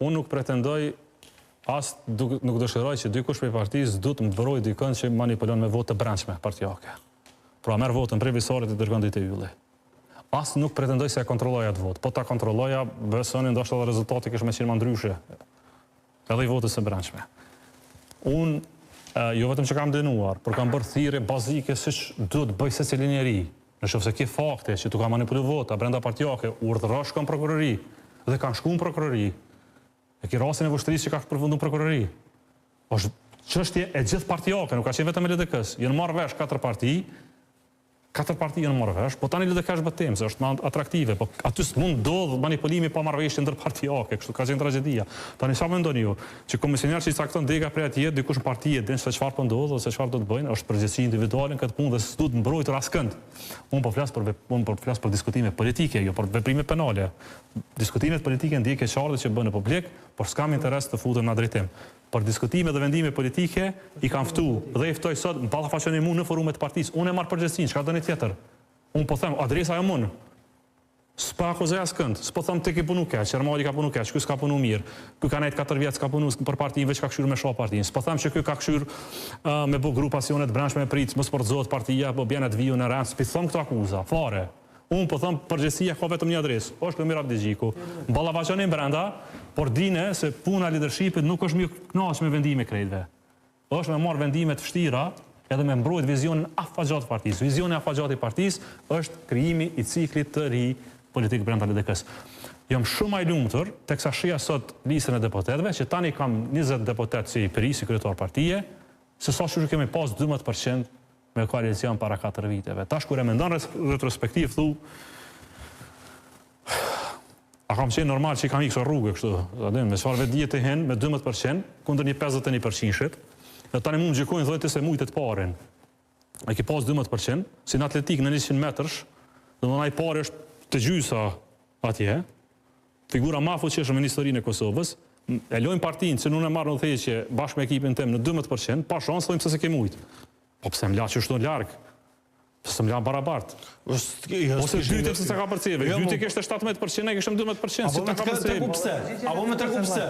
unë nuk pretendoj, as nuk dëshiroj që dikush prej partisë du të më bëroj dikën që manipulon me votë të brendshme partijake. Pra merr votën prej visorit e dërgon ditë ylli. As nuk pretendoj se e kontrolloj atë votë. Po ta kontrolloja, besoni ndoshta edhe rezultati kish më qenë më ndryshe. Edhe i votës së brendshme. Unë jo vetëm që kam dënuar, por kam bërë thirrje bazike siç duhet bëj secili njeri. Nëse ke fakte që tu ka manipuluar vota brenda partijake, urdhërosh kon prokurori dhe kanë shkuar në prokurori. E ke rastin e vështrisë që ka përfunduar në prokurori. Është çështje e gjithë partijake, nuk ka qenë vetëm LDK-s. Janë marrë vesh 4 parti janë marrë vesh, po tani LDK është bëtem, se është më atraktive, po aty s'mund ndodh manipulimi pa marrëveshje ndër partijake, kështu ka qenë tragjedia. Tani sa mendoni ju, që komisioner që i cakton dega prej atje, dikush në parti e din se çfarë po ndodh ose çfarë do të bëjnë, është përgjegjësi individuale në këtë punë dhe s'duhet mbrojtur askënd. Unë po flas për diskutime politike, jo për veprime penale. Diskutimet politike ndjek e qartë që bën në publik, por s'kam interes të futem në drejtim. Për diskutime dhe vendime politike i kam ftu dhe i ftoj sot në ballafaqonin mua në forumet e partisë. Unë e marr përgjegjësinë, çka doni tjetër. Unë po them, adresa e unë. S'pa akuzoj askënd. S'po them ti ke punu keq, Ermali ka punu keq, ky s'ka punu mirë. Ky ka nejt 4 vjet s'ka punu për partinë, veç ka kshyrë me shoh partinë. S'po them që ky ka kshyrë me bu grupacione të brendshme me prit, mos portozohet partia, po bjen atë viu në rand, s'pi them këto akuza, fare. Unë po them përgjegjësia ka vetëm një adresë, është Lumir Abdigjiku. Ballafaqonin brenda, por dine se puna e leadershipit nuk është mirë kënaqsh me vendime krejtëve. Është me marr vendime të vështira edhe me mbrojt vizionin afatgjat të partisë. Vizioni afatgjat i partisë është krijimi i ciklit të ri politik brenda LDK-s. Jam shumë i lumtur teksa shija sot listën e deputetëve që tani kam 20 deputet si i PRI, si kryetar partie, se sa shumë kemi pas 12% me koalicion para 4 viteve. Tash kur e mendon retrospektiv thu a kam qenë normal që i kam ikë rrugë kështu, me çfarë vetdije të hen me 12% kundër një 51%. Dhe tani mund gjykojnë thotë se mujtë të parin. Ai ke pas 12%, si në atletik në 100 metrash, domethënë ai pari është të gjysa atje. Figura më e fuqishme në historinë e Kosovës, e lojnë partinë që nuk e marrën udhëheqje bashkë me ekipin tim në 12%, pa shans thonë se ke mujt. Po pse më la që shto larg? Pse më la barabart? Ose dytë se ka përcjellë. Dytë kishte 17%, ne kishim 12%, si ta ka përcjellë. Pse? Apo më tregu pse?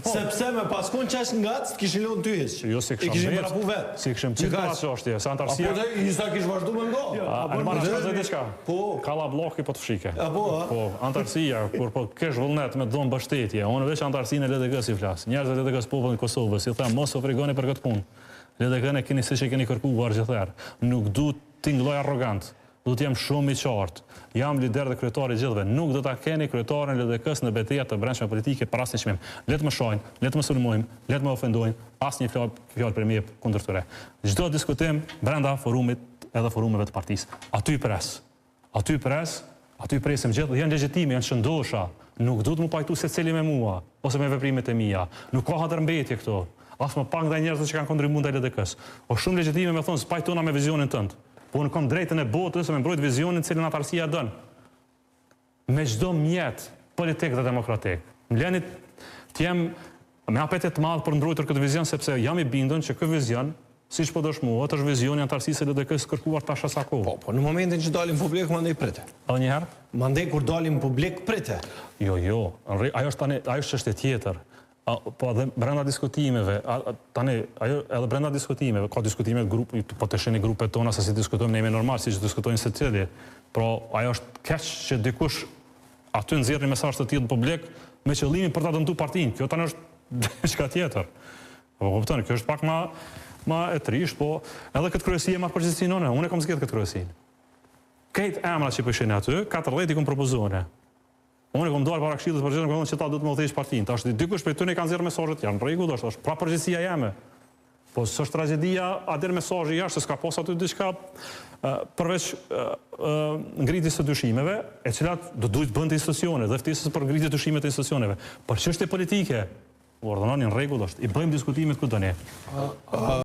Sepse më paskon çash ngac kishin lënë ty hiç. Jo se kishim vrapu vet. Si kishim çka çështje, sa antarësia. Po i sa kish vazhduar me ngo. Apo më thua diçka. Po, kalla blloki po të fshike. Po, antarësia kur po kesh vullnet me dhon mbështetje, unë veç antarësinë e LDK-s i flas. Njerëzit e LDK-s popullin e Kosovës, i them mos ofrigoni për këtë punë. LDK-n e keni siç e keni kërkuar gjithherë. Nuk duhet tingëlloj arrogant. Duhet jam shumë i qartë. Jam lider dhe kryetar i gjithëve. Nuk do ta keni kryetarin e LDK-s në betejë të brendshme politike për asnjë çmim. Le të më shohin, le të më sulmojmë, le të më ofendojnë, asnjë fjalë për mje kundër tyre. Çdo diskutim brenda forumit edhe forumeve të partisë. Aty presim gjithë, janë legjitime, janë shëndosha. Nuk duhet më pajtu secili me mua ose me veprimet e mia. Nuk ka ndërmbetje këto. As më pak ndaj njerëzve që kanë kontribuar ndaj LDK-s. O shumë legjitime me thonë spajtona me vizionin tënd. Po unë kam drejtën e botës me mbrojt vizionin cilën antarësia dën. Me çdo mjet politik dhe demokratik. Më leni të jem me apetit të madh për mbrojtur këtë vizion sepse jam i bindur që ky vizion, siç po dëshmuohet, është vizioni i antarësisë së LDK-s kërkuar tash sa kohë. Po në momentin që dalim publik mandej prite. Edhe një herë? Mandej kur dalim publik prite. Jo. Ajo është çështje tjetër. Po edhe brenda diskutimeve, tani ajo edhe brenda diskutimeve, ka diskutime grupi, po të shihni grupet tona se si diskutojmë ne normal, siç diskutojnë secili. Por ajo është keq që dikush aty nxjerrë mesazh të tillë në publik me qëllimin për ta dëmtuar partinë. Kjo tani është diçka tjetër. Po kuptoni, kjo është pak më e trisht, po edhe këtë kryesi e marr përgjegjësinë unë kam zgjedhur këtë kryesinë. Këtë emra që po ishin aty, 14 i kam propozuar. Unë kom dalë para këshillit për gjendën që ta duhet më udhëheq partinë. Tash dikush prej tyre kanë nxjerrë mesazhet janë rregull, është pra përgjegjësia jeme. Po s'është tragjedia a der mesazhi jashtë se s'ka pas aty diçka përveç ngritjes së dyshimeve, e cilat do duhet bënte institucionet dhe ftesës për ngritje të dyshimeve të institucioneve. Për çështje politike, urdhënoni në rregull është. I bëjmë diskutimet ku doni.